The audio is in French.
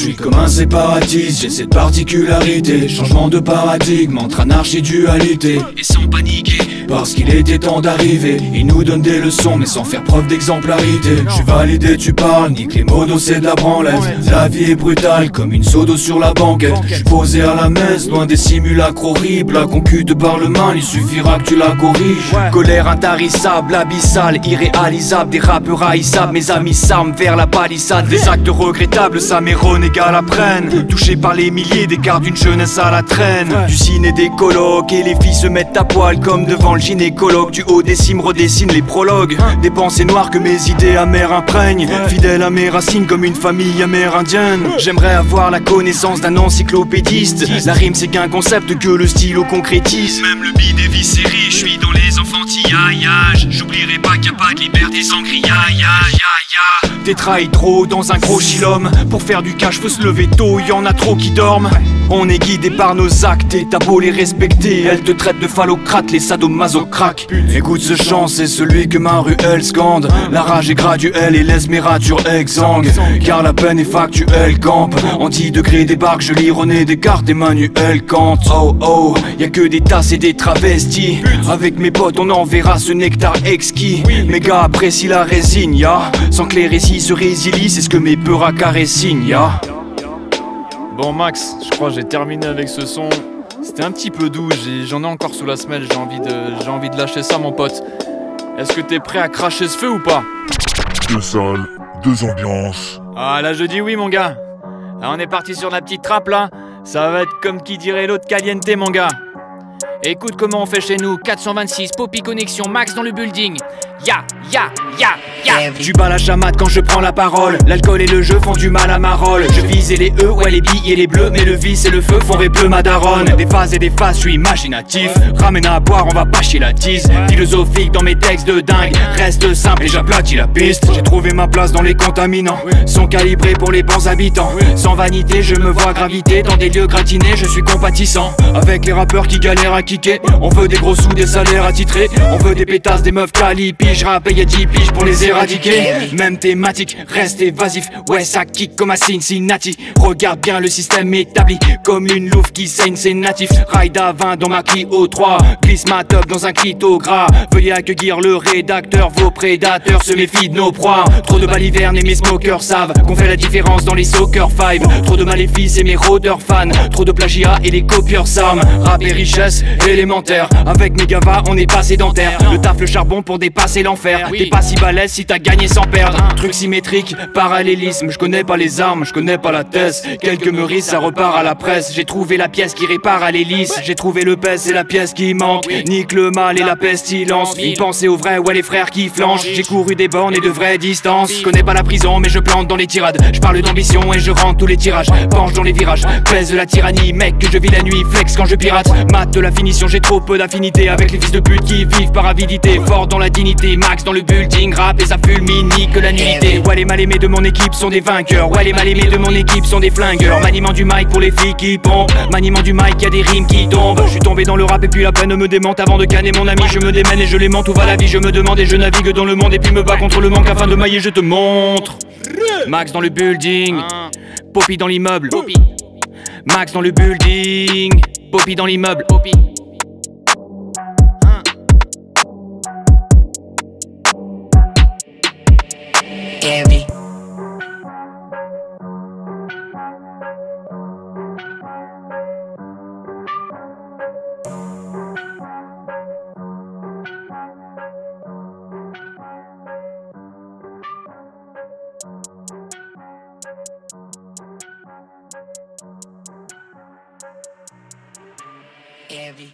suis comme un séparatiste, j'ai cette particularité. Changement de paradigme entre anarchie et dualité. Et sans paniquer, parce qu'il était temps d'arriver. Il nous donne des leçons mais sans faire preuve d'exemplarité. Je suis validé, tu parles, nique les modos, c'est de la branlette. La vie est brutale comme une seau d'eau sur la banquette. Je suis posé à la messe, loin des simulacres horribles. La concu te parle mal, il suffira que tu la corriges. Colère intarissable, abyssale, irréalisable. Des rappeurs haïssables, mes amis s'arment vers la palissade. Des actes regrettables, ça m'est renégal à prenne. Touché par les milliers d'écarts d'une jeunesse à la traîne. Du ciné des colocs et les filles se mettent à poil comme devant le gynécologue. Du haut des cimes redessine les prologues. Des pensées noires que mes idées amères imprègnent. Fidèle à mes racines comme une famille amérindienne. J'aimerais avoir la connaissance d'un encyclopédiste. La rime c'est qu'un concept que le stylo concrétise. Même le bide est viscéré, je suis dans les enfantillaillages. J'oublierai pas qu'il n'y a pas de liberté sans grillage. T'es trahi trop dans un gros chilhomme. Pour faire du cash faut se lever tôt, y'en a trop qui dorment. On est guidé par nos actes et t'as beau les respecter, elles te traitent de phallocrate, les sadomaso crack. Écoute ce chant, c'est celui que ma rue elle scande. La rage est graduelle et l'esmérature exsangue. Car la peine est factuelle, campe. En 10 degrés débarque, je lis René Descartes, Emmanuel Kant. Oh oh, y'a que des tasses et des travestis. Avec mes potes on enverra ce nectar exquis. Mes gars apprécient la résine, ya. Sans que les récits se résilient, c'est ce que mes peurs signent, ya. Bon Max, je crois que j'ai terminé avec ce son. C'était un petit peu doux, j'en ai encore sous la semelle, j'ai envie de lâcher ça mon pote. Est-ce que t'es prêt à cracher ce feu ou pas? 2 salles, 2 ambiances. Ah là je dis oui mon gars. Là, on est parti sur la petite trappe là. Ça va être comme qui dirait l'autre caliente mon gars. Écoute comment on fait chez nous, 426, Poppy Connexion, Max dans le building. Ya, ya, ya, ya. Tu bats la chamade quand je prends la parole. L'alcool et le jeu font du mal à ma rôle. Je visais les E, ouais les billes et les bleus. Mais le vice et le feu font bleu ma daronne. Des phases et des phases, je suis imaginatif. Ramène à boire, on va pas chier la tisse. Philosophique dans mes textes de dingue. Reste simple et j'aplatis la piste. J'ai trouvé ma place dans les contaminants. Sont calibrés pour les bons habitants. Sans vanité, je me vois graviter dans des lieux gratinés, je suis compatissant. Avec les rappeurs qui galèrent à kicker. On veut des gros sous, des salaires attitrés. On veut des pétasses, des meufs calipiges. Rappelle y'a 10 piges pour les éradiquer. Même thématique, reste évasif. Ouais ça kick comme à Cincinnati. Regarde bien le système établi. Comme une louve qui saigne, c'est natif. Ride à 20 dans ma Clio 3. Glisse ma top dans un clito gras. Veuillez accueillir le rédacteur. Vos prédateurs se méfient de nos proies. Trop de balivernes et mes smokers savent qu'on fait la différence dans les soccer 5. Trop de maléfices et mes rôdeurs fans. Trop de plagiat et les copieurs s'arment. Rap et richesse élémentaire. Avec mes gavas on est pas sédentaire. Le taf le charbon pour dépasser l'enfer. T'es pas si balèze si t'as gagné sans perdre. Truc symétrique, parallélisme. Je connais pas les armes, je connais pas la thèse. Quelques meurisses, ça repart à la presse. J'ai trouvé la pièce qui répare à l'hélice. J'ai trouvé le pèse, c'est la pièce qui manque. Nique le mal et la pestilence. Une pensée au vrai, ouais les frères qui flanchent. J'ai couru des bornes et de vraies distances. Je connais pas la prison mais je plante dans les tirades. Je parle d'ambition et je rentre tous les tirages. Penche dans les virages, pèse de la tyrannie. Mec que je vis la nuit, flex quand je pirate. Mat de la finition, j'ai trop peu d'affinité avec les fils de pute qui vivent par avidité. Fort dans la dignité, Max dans le building, rap et ça fulmine, nique la nullité. Ouais les mal aimés de mon équipe sont des vainqueurs. Ouais les mal aimés de mon équipe sont des flingueurs. Maniement du mic pour les filles qui pompent. Maniement du mic, y'a des rimes qui tombent. Je suis tombé dans le rap et puis la peine me démente. Avant de canner mon ami, je me démène et je les mente. Où va la vie, je me demande et je navigue dans le monde. Et puis me bats contre le manque afin de mailler, je te montre. Max dans le building, Poppy dans l'immeuble. Max dans le building, Poppy dans l'immeuble. Heavy. Heavy.